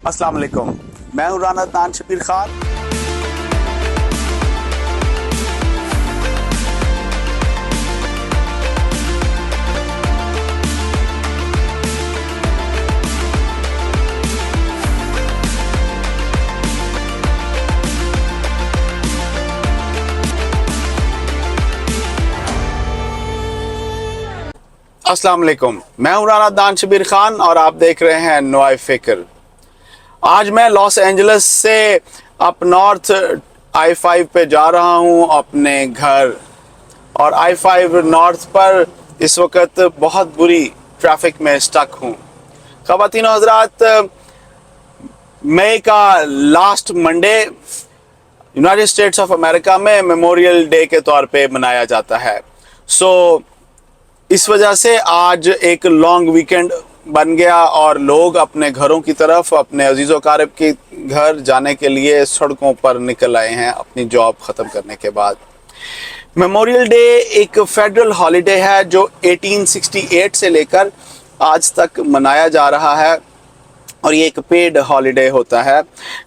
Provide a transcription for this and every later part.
السلام علیکم، میں ہوں رانا عدنان شبیر خان۔ السلام علیکم، میں ہوں رانا عدنان شبیر خان اور آپ دیکھ رہے ہیں نوائے فکر۔ آج میں لاس اینجلس سے اپ نارتھ I-5 پہ جا رہا ہوں اپنے گھر، اور I-5 نارتھ پر اس وقت بہت بری ٹریفک میں سٹک ہوں۔ خواتین و حضرات، مئی کا last Monday United States of America میں میموریل ڈے کے طور پہ منایا جاتا ہے۔ اس وجہ سے آج ایک لانگ ویکنڈ بن گیا اور لوگ اپنے گھروں کی طرف، اپنے عزیز و اقارب کے گھر جانے کے لیے سڑکوں پر نکل آئے ہیں اپنی جاب ختم کرنے کے بعد۔ میموریل ڈے ایک فیڈرل ہالیڈے ہے جو 1868 سے لے کر آج تک منایا جا رہا ہے، اور یہ ایک پیڈ ہالیڈے ہوتا ہے۔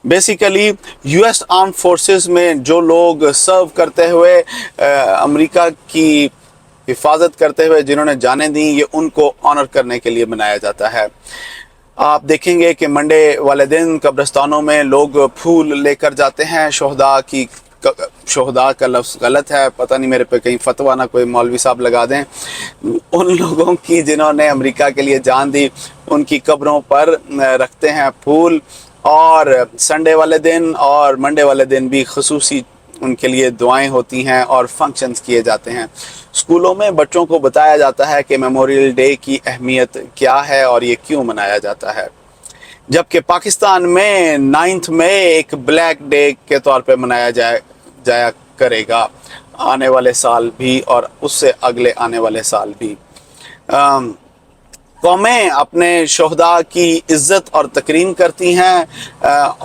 بیسیکلی US آرمڈ فورسز میں جو لوگ سرو کرتے ہوئے امریکہ کی حفاظت کرتے ہوئے جنہوں نے جانیں دیں، یہ ان کو آنر کرنے کے لیے منایا جاتا ہے۔ آپ دیکھیں گے کہ منڈے والے دن قبرستانوں میں لوگ پھول لے کر جاتے ہیں۔ شہداء کا لفظ غلط ہے، پتہ نہیں میرے پہ کہیں فتویٰ نہ کوئی مولوی صاحب لگا دیں۔ ان لوگوں کی جنہوں نے امریکہ کے لیے جان دی، ان کی قبروں پر رکھتے ہیں پھول، اور سنڈے والے دن اور منڈے والے دن بھی خصوصی ان کے لیے دعائیں ہوتی ہیں اور فنکشنز کیے جاتے ہیں۔ اسکولوں میں بچوں کو بتایا جاتا ہے کہ میموریل ڈے کی اہمیت کیا ہے اور یہ کیوں منایا جاتا ہے، جبکہ پاکستان میں 9 مئی ایک بلیک ڈے کے طور پہ منایا جایا کرے گا، آنے والے سال بھی اور اس سے اگلے آنے والے سال بھی۔ قومیں اپنے شہداء کی عزت اور تکریم کرتی ہیں،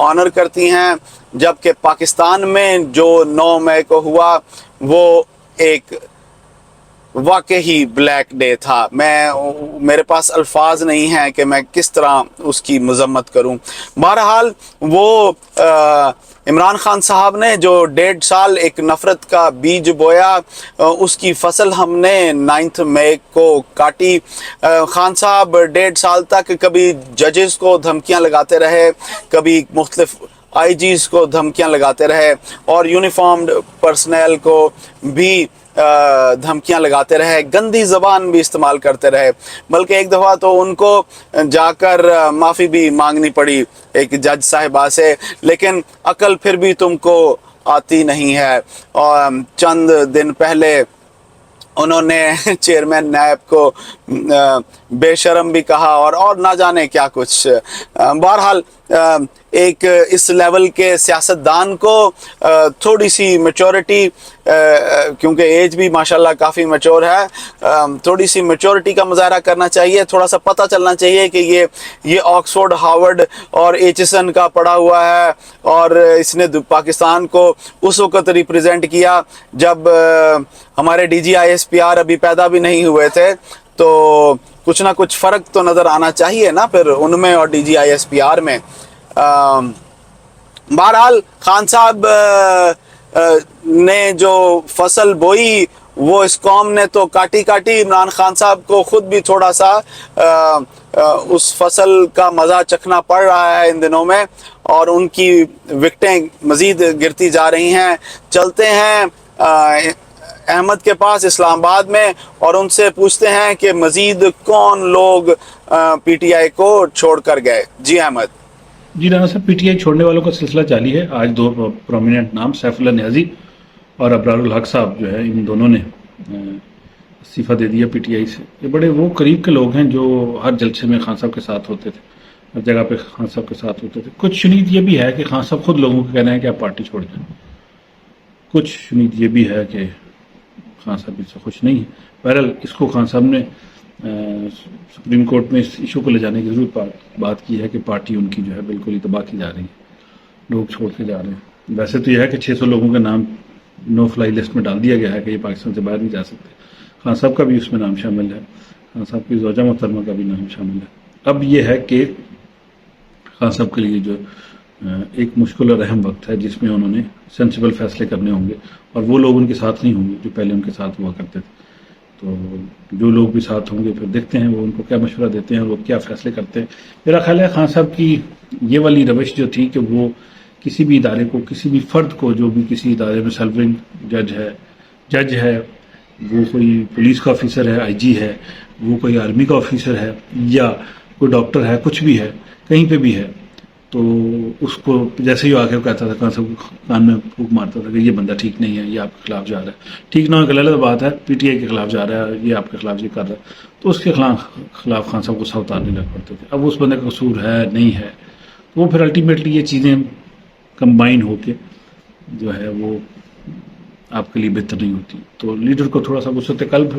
آنر کرتی ہیں، جبکہ پاکستان میں جو 9 مئی کو ہوا وہ ایک واقعی بلیک ڈے تھا۔ میرے پاس الفاظ نہیں ہیں کہ میں کس طرح اس کی مذمت کروں۔ بہرحال وہ عمران خان صاحب نے جو 1.5 سال ایک نفرت کا بیج بویا، اس کی فصل ہم نے 9 مئی کو کاٹی۔ خان صاحب 1.5 سال تک کبھی ججز کو دھمکیاں لگاتے رہے، کبھی مختلف IGs کو دھمکیاں لگاتے رہے، اور یونیفارمڈ پرسنل کو بھی دھمکیاں لگاتے رہے، گندی زبان بھی استعمال کرتے رہے، بلکہ ایک دفعہ تو ان کو جا کر معافی بھی مانگنی پڑی ایک جج صاحبہ سے، لیکن عقل پھر بھی تم کو آتی نہیں ہے۔ اور چند دن پہلے انہوں نے چیئرمین نیب کو بے شرم بھی کہا اور نہ جانے کیا کچھ۔ بہرحال ایک اس لیول کے سیاستدان کو تھوڑی سی میچورٹی، کیونکہ ایج بھی ماشاءاللہ کافی میچور ہے، تھوڑی سی میچورٹی کا مظاہرہ کرنا چاہیے، تھوڑا سا پتہ چلنا چاہیے کہ یہ آکسفورڈ، ہارورڈ اور ایچسن کا پڑھا ہوا ہے، اور اس نے پاکستان کو اس وقت ریپریزنٹ کیا جب ہمارے DGISPR ابھی پیدا بھی نہیں ہوئے تھے، تو کچھ نہ کچھ فرق تو نظر آنا چاہیے نا پھر ان میں اور DGISPR میں۔ بہرحال خان صاحب نے جو فصل بوئی وہ اس قوم نے تو کاٹی۔ عمران خان صاحب کو خود بھی تھوڑا سا اس فصل کا مزہ چکھنا پڑ رہا ہے ان دنوں میں، اور ان کی وکٹیں مزید گرتی جا رہی ہیں۔ چلتے ہیں احمد کے پاس اسلام آباد میں اور ان سے پوچھتے ہیں کہ مزید کون لوگ PTI کو چھوڑ کر گئے۔ جی احمد۔ جی رانا صاحب، PTI چھوڑنے والوں کا سلسلہ جاری ہے۔ آج 2 پرومیننٹ نام، سیف اللہ نیازی اور ابرار الحق صاحب جو ہے، ان دونوں نے استعفیٰ دے دیا PTI سے۔ یہ بڑے وہ قریب کے لوگ ہیں جو ہر جلسے میں خان صاحب کے ساتھ ہوتے تھے، ہر جگہ پہ خان صاحب کے ساتھ ہوتے تھے۔ کچھ شنید یہ بھی ہے کہ خان صاحب خود لوگوں کو کہنا ہے کہ آپ پارٹی چھوڑ جائیں، کچھ شنید یہ بھی ہے کہ خان صاحب اس سے خوش نہیں ہے۔ بہرحال اس کو خان صاحب نے سپریم کورٹ میں اس ایشو کو لے جانے کی ضرور بات کی ہے کہ پارٹی ان کی جو ہے بالکل ہی تباہ کی جا رہی ہے، لوگ چھوڑ کے جا رہے ہیں۔ ویسے تو یہ ہے کہ 600 لوگوں کا نام نو فلائی لسٹ میں ڈال دیا گیا ہے کہ یہ پاکستان سے باہر نہیں جا سکتے۔ خان صاحب کا بھی اس میں نام شامل ہے، خان صاحب کی زوجہ محترمہ کا بھی نام شامل ہے۔ اب یہ ہے کہ خان صاحب کے لیے جو ایک مشکل اور اہم وقت ہے جس میں انہوں نے سینسیبل فیصلے کرنے ہوں گے، اور وہ لوگ ان کے ساتھ نہیں ہوں گے جو پہلے ان کے ساتھ ہوا کرتے تھے. تو جو لوگ بھی ساتھ ہوں گے پھر دیکھتے ہیں وہ ان کو کیا مشورہ دیتے ہیں اور وہ کیا فیصلے کرتے ہیں. میرا خیال ہے خان صاحب کی یہ والی روش جو تھی کہ وہ کسی بھی ادارے کو، کسی بھی فرد کو، جو بھی کسی ادارے میں سرونگ جج ہے، وہ کوئی پولیس کا آفیسر ہے، آئی جی ہے، وہ کوئی آرمی کا آفیسر ہے، یا کوئی ڈاکٹر ہے، کچھ بھی ہے، کہیں پہ بھی ہے، تو اس کو جیسے ہی آ کے کہتا تھا، کان میں پھونک مارتا تھا کہ یہ بندہ ٹھیک نہیں ہے، یہ آپ کے خلاف جا رہا ہے. ٹھیک نہ ہو کہ غلط بات ہے، پی ٹی آئی کے خلاف جا رہا ہے، یہ آپ کے خلاف یہ کر رہا ہے، تو اس کے خلاف خان صاحب غصہ اتارنے لگ پڑتے تھے. اب اس بندے کا قصور ہے نہیں ہے، تو وہ پھر الٹیمیٹلی یہ چیزیں کمبائن ہو کے جو ہے وہ آپ کے لیے بہتر نہیں ہوتی. تو لیڈر کو تھوڑا سا وسعت قلب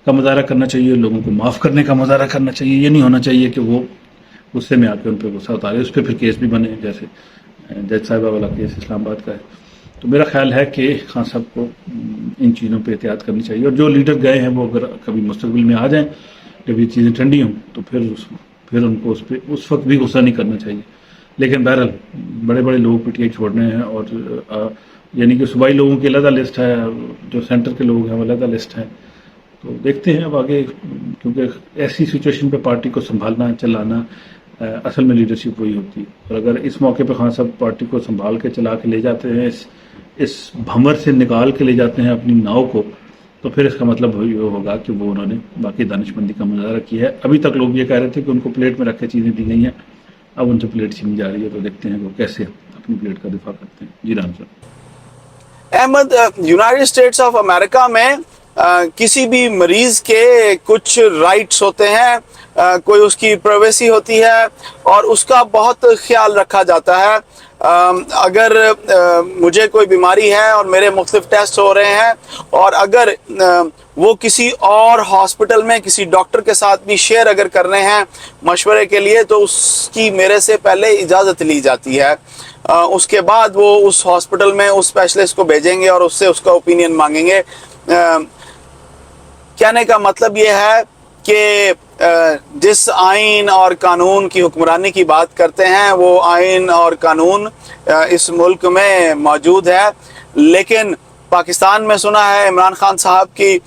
کا مظاہرہ کرنا چاہیے، لوگوں کو معاف کرنے کا مظاہرہ کرنا چاہیے. یہ نہیں ہونا چاہیے کہ وہ غصے میں آ کے ان پہ غصہ اتارے، اس پہ پھر کیس بھی بنے، جیسے جج صاحبہ والا کیس اسلام آباد کا ہے. تو میرا خیال ہے کہ خان صاحب کو ان چیزوں پہ احتیاط کرنی چاہیے، اور جو لیڈر گئے ہیں وہ اگر کبھی مستقبل میں آ جائیں جب یہ چیزیں ٹھنڈی ہوں تو پھر ان کو اس وقت بھی غصہ نہیں کرنا چاہیے. لیکن بہرحال بڑے بڑے لوگ پی ٹی آئی چھوڑنے ہیں، اور یعنی کہ صوبائی لوگوں کی علیحدہ لسٹ ہے، جو سینٹر کے لوگ ہیں وہ علیحدہ لسٹ ہے. تو دیکھتے ہیں اب آگے، کیونکہ ایسی سچویشن پہ پارٹی کو سنبھالنا، چلانا، اصل میں لیڈرشپ وہی ہوتی ہے. اور اگر اس موقع پہ خان صاحب پارٹی کو سنبھال کے چلا کے لے جاتے ہیں، اس بھنور سے نکال کے لے جاتے ہیں اپنی ناؤ کو، تو پھر اس کا مطلب یہ ہوگا کہ وہ انہوں نے باقی دانش مندی کا مظاہرہ کیا ہے. ابھی تک لوگ یہ کہہ رہے تھے کہ ان کو پلیٹ میں رکھ کے چیزیں دی گئی ہیں، اب ان سے پلیٹ چھینی جا رہی ہے، تو دیکھتے ہیں وہ کیسے اپنی پلیٹ کا دفاع کرتے ہیں. جی رام صاحب. Ahmed, United States of America میں کسی بھی مریض کے کچھ رائٹس ہوتے ہیں، کوئی اس کی پرائیویسی ہوتی ہے، اور اس کا بہت خیال رکھا جاتا ہے. اگر مجھے کوئی بیماری ہے اور میرے مختلف ٹیسٹ ہو رہے ہیں، اور اگر وہ کسی اور ہاسپٹل میں کسی ڈاکٹر کے ساتھ بھی شیئر اگر کرنے ہیں مشورے کے لیے، تو اس کی میرے سے پہلے اجازت لی جاتی ہے. اس کے بعد وہ اس ہاسپٹل میں اس اسپیشلسٹ کو بھیجیں گے اور اس سے اس کا اوپینین مانگیں گے. کہنے کا مطلب یہ ہے کہ جس آئین اور قانون کی حکمرانی کی بات کرتے ہیں، وہ آئین اور قانون اس ملک میں موجود ہے. لیکن پاکستان میں سنا ہے عمران خان صاحب کی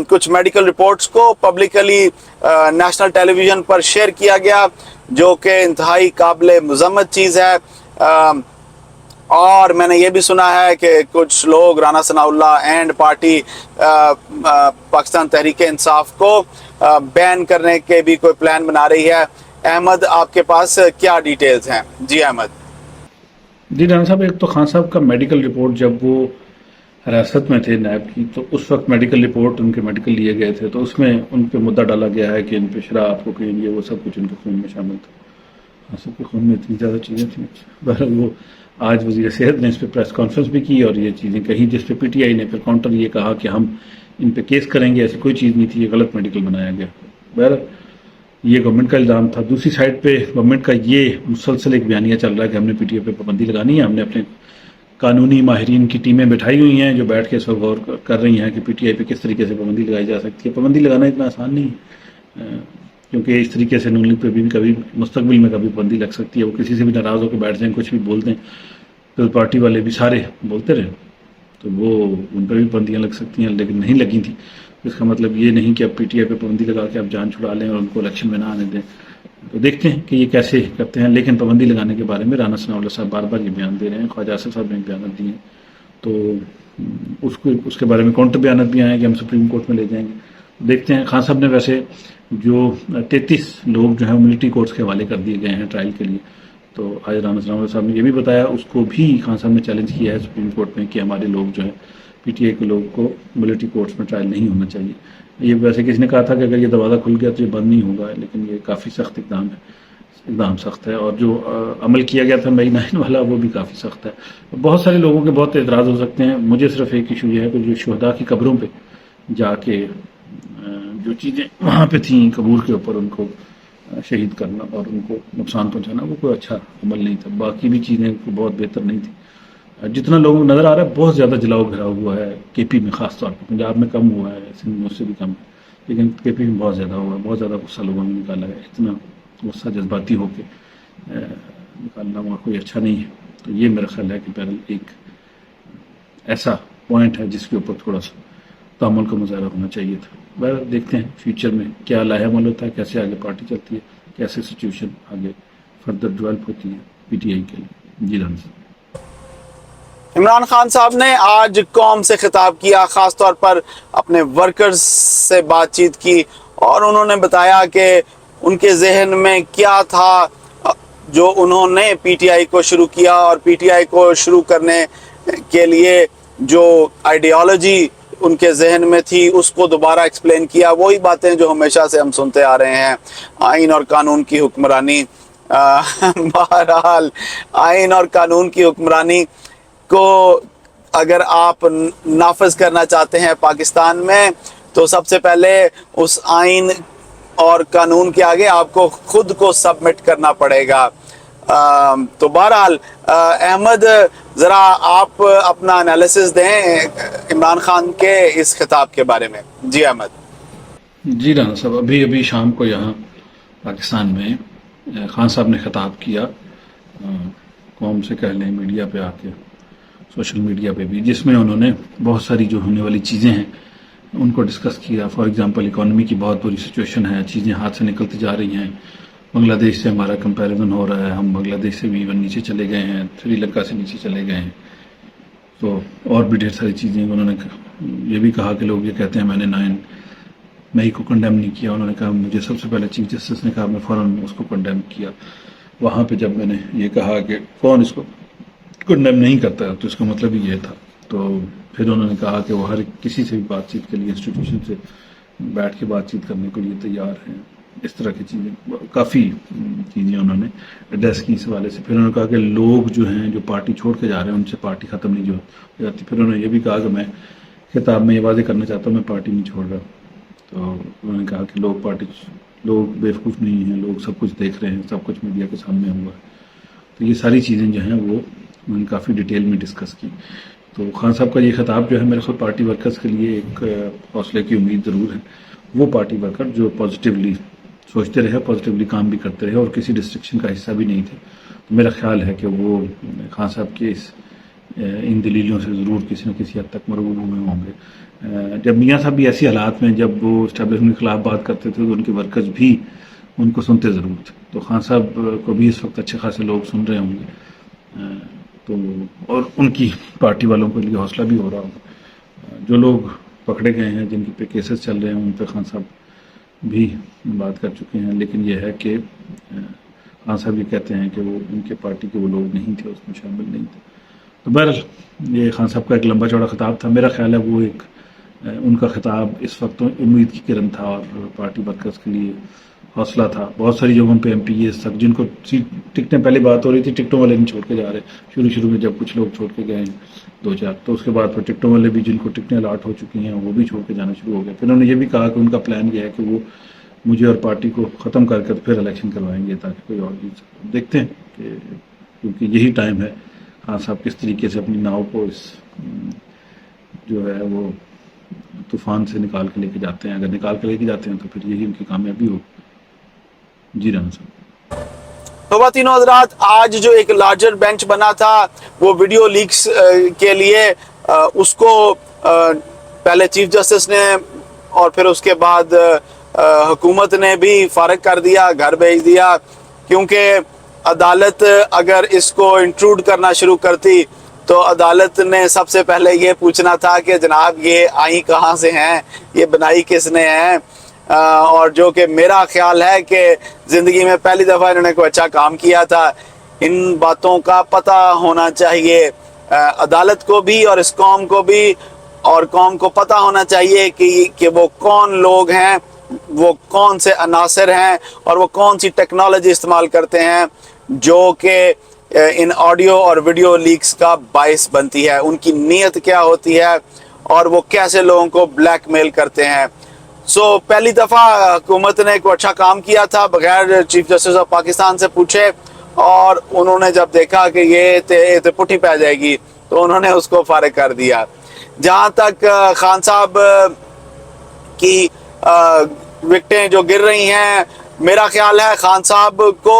کچھ میڈیکل رپورٹس کو پبلکلی نیشنل ٹیلی ویژن پر شیئر کیا گیا، جو کہ انتہائی قابل مذمت چیز ہے. اور میں نے یہ بھی سنا ہے کہ کچھ لوگ رانا ثناء اللہ اینڈ پارٹی پاکستان تحریک انصاف کو بین کرنے کے بھی کوئی پلان بنا رہی ہے. احمد، آپ کے پاس کیا ڈیٹیلز ہیں؟ جی احمد. جی رانا صاحب، ایک تو خان صاحب کا میڈیکل رپورٹ جب وہ حراست میں تھے نیب کی، تو اس وقت میڈیکل رپورٹ ان کے میڈیکل لیے گئے تھے، تو اس میں ان پہ مدعا ڈالا گیا ہے کہ ان پہ شراب، کوکین، یہ وہ سب کچھ ان کے خون میں شامل تھا. خان صاحب کے خون میں اتنی زیادہ چیزیں تھیں. بہرحال وہ آج وزیر صحت نے اس پہ پریس کانفرنس بھی کی اور یہ چیزیں کہیں، جس پہ پی ٹی آئی نے پھر کاؤنٹر یہ کہا کہ ہم ان پہ کیس کریں گے، ایسی کوئی چیز نہیں تھی، یہ غلط میڈیکل بنایا گیا. بہرحال یہ گورنمنٹ کا الزام تھا. دوسری سائڈ پہ گورنمنٹ کا یہ مسلسل ایک بیانیہ چل رہا ہے کہ ہم نے پی ٹی آئی پہ پابندی لگانی ہے. ہم نے اپنے قانونی ماہرین کی ٹیمیں بٹھائی ہوئی ہیں جو بیٹھ کے اس وقت غور کر رہی ہیں کہ پی ٹی آئی پہ کس طریقے سے پابندی لگائی جا سکتی ہے. پابندی لگانا اتنا آسان نہیں ہے، کیونکہ اس طریقے سے نون لیگ پہ بھی کبھی مستقبل میں کبھی پابندی لگ سکتی ہے. وہ کسی سے بھی ناراض ہو کے بیٹھ جائیں، کچھ بھی بول دیں، تو پارٹی والے بھی سارے بولتے رہے، تو وہ ان پہ بھی پابندیاں لگ سکتی ہیں. لیکن نہیں لگی تھیں. اس کا مطلب یہ نہیں کہ اب پی ٹی آئی پہ پابندی لگا کے اب جان چھڑا لیں اور ان کو الیکشن میں نہ آنے دیں. تو دیکھتے ہیں کہ یہ کیسے کرتے ہیں. لیکن پابندی لگانے کے بارے میں رانا ثناء اللہ صاحب بار بار یہ بیان دے رہے ہیں، خواجہ آصف صاحب نے بیانات دیے ہیں، تو اس کے بارے میں کاؤنٹر بیانات بھی آئے ہیں کہ ہم سپریم کورٹ میں لے جائیں گے. دیکھتے ہیں. خان صاحب نے ویسے جو 33 لوگ جو ہیں ملٹری کورٹس کے حوالے کر دیے گئے ہیں ٹرائل کے لیے، تو آج رانا ثناء اللہ صاحب نے یہ بھی بتایا، اس کو بھی خان صاحب نے چیلنج کیا ہے سپریم کورٹ میں کہ ہمارے لوگ جو ہے پی ٹی آئی کے لوگ کو ملٹری کورٹس میں ٹرائل نہیں ہونا چاہیے. یہ ویسے کسی نے کہا تھا کہ اگر یہ دروازہ کھل گیا تو یہ بند نہیں ہوگا، لیکن یہ کافی سخت اقدام سخت ہے. اور جو عمل کیا گیا تھا مئی 9 والا، وہ بھی کافی سخت ہے. بہت سارے لوگوں کے بہت اعتراض ہو سکتے ہیں. مجھے صرف ایک ایشو یہ ہے کہ جو شہداء کی قبروں پہ جا کے جو چیزیں وہاں پہ تھیں قبور کے اوپر، ان کو شہید کرنا اور ان کو نقصان پہنچانا، وہ کوئی اچھا عمل نہیں تھا. باقی بھی چیزیں بہت بہتر نہیں تھیں. جتنا لوگوں کو نظر آ رہا ہے بہت زیادہ جلاؤ گھراؤ ہوا ہے کے پی میں، خاص طور پہ پنجاب میں کم ہوا ہے، سندھ میں اس سے بھی کم ہے، لیکن کے پی میں بہت زیادہ ہوا ہے. بہت زیادہ غصہ لوگوں نے نکالا ہے. اتنا غصہ جذباتی ہو کے نکالنا وہاں کوئی اچھا نہیں ہے. تو یہ میرا خیال ہے کہ بہرحال ایک ایسا پوائنٹ ہے جس کے اوپر تھوڑا سا تعامل کا مظاہرہ ہونا چاہیے تھا. بہرحال دیکھتے ہیں فیوچر میں کیا لاہے عمل ہوتا ہے, کیسے آگے پارٹی چلتی ہے, کیسے سچویشن آگے فردر ڈیولپ ہوتی ہے پی ٹی آئی کے لیے. جی رحم صاحب. عمران خان صاحب نے آج قوم سے خطاب کیا, خاص طور پر اپنے ورکرز سے بات چیت کی, اور انہوں نے بتایا کہ ان کے ذہن میں کیا تھا جو انہوں نے پی ٹی آئی کو شروع کیا, اور پی ٹی آئی کو شروع کرنے کے لیے جو آئیڈیالوجی ان کے ذہن میں تھی اس کو دوبارہ ایکسپلین کیا. وہی باتیں جو ہمیشہ سے ہم سنتے آ رہے ہیں, آئین اور قانون کی حکمرانی. بہرحال آئین اور قانون کی حکمرانی کو اگر آپ نافذ کرنا چاہتے ہیں پاکستان میں, تو سب سے پہلے اس آئین اور قانون کے آگے آپ کو خود کو سبمٹ کرنا پڑے گا. تو بہرحال احمد, ذرا آپ اپنا انالیسس دیں عمران خان کے اس خطاب کے بارے میں. جی احمد. جی رانا صاحب, ابھی شام کو یہاں پاکستان میں خان صاحب نے خطاب کیا قوم سے, کہہ لیں میڈیا پہ آ کے, سوشل میڈیا پہ بھی, جس میں انہوں نے بہت ساری جو ہونے والی چیزیں ہیں ان کو ڈسکس کیا. فار ایگزامپل اکانومی کی بہت بری سچویشن ہے, چیزیں ہاتھ سے نکلتی جا رہی ہیں, بنگلہ دیش سے ہمارا کمپیریزن ہو رہا ہے, ہم بنگلہ دیش سے بھی ایون نیچے چلے گئے ہیں, سری لنکا سے نیچے چلے گئے ہیں. تو اور بھی ڈھیر ساری چیزیں انہوں نے یہ بھی کہا کہ لوگ یہ کہتے ہیں میں نے 9 مئی کو کنڈیم نہیں کیا. انہوں نے کہا مجھے سب سے پہلے چیف جسٹس نے کہا, میں فوراً اس کو کنڈیم کیا. وہاں پہ جب میں نے یہ کہا کہ کون اس کو کنڈیم نہیں کرتا, تو اس کا مطلب ہی یہ تھا. تو پھر انہوں نے کہا کہ وہ ہر کسی سے بھی بات چیت کے لیے, انسٹیٹیوشن سے بیٹھ کے بات چیت کرنے کے لیے تیار ہیں. اس طرح کی چیزیں, کافی چیزیں انہوں نے ایڈریس کی اس حوالے سے. پھر انہوں نے کہا کہ لوگ جو ہیں جو پارٹی چھوڑ کے جا رہے ہیں ان سے پارٹی ختم نہیں ہو جاتی. پھر انہوں نے یہ بھی کہا کہ میں خطاب میں یہ واضح کرنا چاہتا ہوں میں پارٹی نہیں چھوڑ رہا. تو انہوں نے کہا کہ لوگ بیوقوف نہیں ہیں, لوگ سب کچھ دیکھ رہے ہیں, سب کچھ میڈیا کے سامنے ہوا ہے. تو یہ ساری چیزیں جو ہیں وہ انہوں نے کافی ڈیٹیل میں ڈسکس کی. تو خان صاحب کا یہ خطاب جو ہے میرے خود پارٹی ورکرز کے لیے ایک حوصلے کی امید ضرور ہے. وہ پارٹی ورکر جو پازیٹیولی سوچتے رہے, پازیٹیولی کام بھی کرتے رہے اور کسی ڈسٹرکشن کا حصہ بھی نہیں تھے, تو میرا خیال ہے کہ وہ خان صاحب کے ان دلیلوں سے ضرور کسی نہ کسی حد تک مرغوب ہوئے ہوں گے. جب میاں صاحب بھی ایسی حالات میں جب وہ اسٹیبلشمنٹ کے خلاف بات کرتے تھے تو ان کے ورکرز بھی ان کو سنتے ضرور تھے. تو خان صاحب کو بھی اس وقت اچھے خاصے لوگ سن رہے ہوں گے, تو اور ان کی پارٹی والوں کے لیے حوصلہ بھی ہو رہا ہوگا. جو لوگ پکڑے گئے ہیں, جن پہ کیسز چل رہے ہیں, ان پہ خان صاحب بھی بات کر چکے ہیں. لیکن یہ ہے کہ خان صاحب یہ کہتے ہیں کہ وہ ان کے پارٹی کے وہ لوگ نہیں تھے, اس میں شامل نہیں تھے. تو بہرحال یہ خان صاحب کا ایک لمبا چوڑا خطاب تھا. میرا خیال ہے وہ ایک ان کا خطاب اس وقت امید کی کرن تھا اور پارٹی ورکرز کے لیے حوصلہ تھا. بہت ساری جگہوں پہ ایم پی ایس تک جن کو ٹکٹیں, پہلے بات ہو رہی تھی ٹکٹوں والے نہیں چھوڑ کے جا رہے, شروع میں جب کچھ لوگ چھوڑ کے گئے ہیں 2-4, تو اس کے بعد پھر ٹکٹوں والے بھی جن کو ٹکٹیں الاٹ ہو چکی ہیں وہ بھی چھوڑ کے جانا شروع ہو گئے. پھر انہوں نے یہ بھی کہا کہ ان کا پلان یہ ہے کہ وہ مجھے اور پارٹی کو ختم کر کے پھر الیکشن کروائیں گے تاکہ کوئی اور جیت سکے. دیکھتے ہیں کہ کیونکہ یہی ٹائم ہے خان صاحب کس طریقے سے اپنی ناؤ کو اس جو ہے وہ طوفان سے نکال کے لے کے جاتے ہیں. اگر نکال کے لے کے جاتے ہیں تو پھر یہی ان کی کامیابی ہو. جی رانا صاحب. خواتین و حضرات, آج جو ایک لارجر بینچ بنا تھا وہ ویڈیو لیکس کے لیے اس کو پہلے چیف جسٹس نے اور پھر اس کے بعد حکومت نے بھی فارغ کر دیا, گھر بھیج دیا, کیونکہ عدالت اگر اس کو انٹروڈ کرنا شروع کرتی تو عدالت نے سب سے پہلے یہ پوچھنا تھا کہ جناب یہ آئی کہاں سے ہیں, یہ بنائی کس نے ہیں. اور جو کہ میرا خیال ہے کہ زندگی میں پہلی دفعہ انہوں نے کوئی اچھا کام کیا تھا. ان باتوں کا پتہ ہونا چاہیے عدالت کو بھی اور اس قوم کو بھی, اور قوم کو پتہ ہونا چاہیے کہ وہ کون لوگ ہیں, وہ کون سے عناصر ہیں اور وہ کون سی ٹیکنالوجی استعمال کرتے ہیں جو کہ ان آڈیو اور ویڈیو لیکس کا باعث بنتی ہے. ان کی نیت کیا ہوتی ہے اور وہ کیسے لوگوں کو بلیک میل کرتے ہیں. پہلی دفعہ حکومت نے کوئی اچھا کام کیا تھا بغیر چیف جسٹس آف پاکستان سے پوچھے, اور انہوں نے جب دیکھا کہ یہ پٹھی پہ جائے گی تو انہوں نے اس کو فارغ کر دیا. جہاں تک خان صاحب کی وکٹیں جو گر رہی ہیں, میرا خیال ہے خان صاحب کو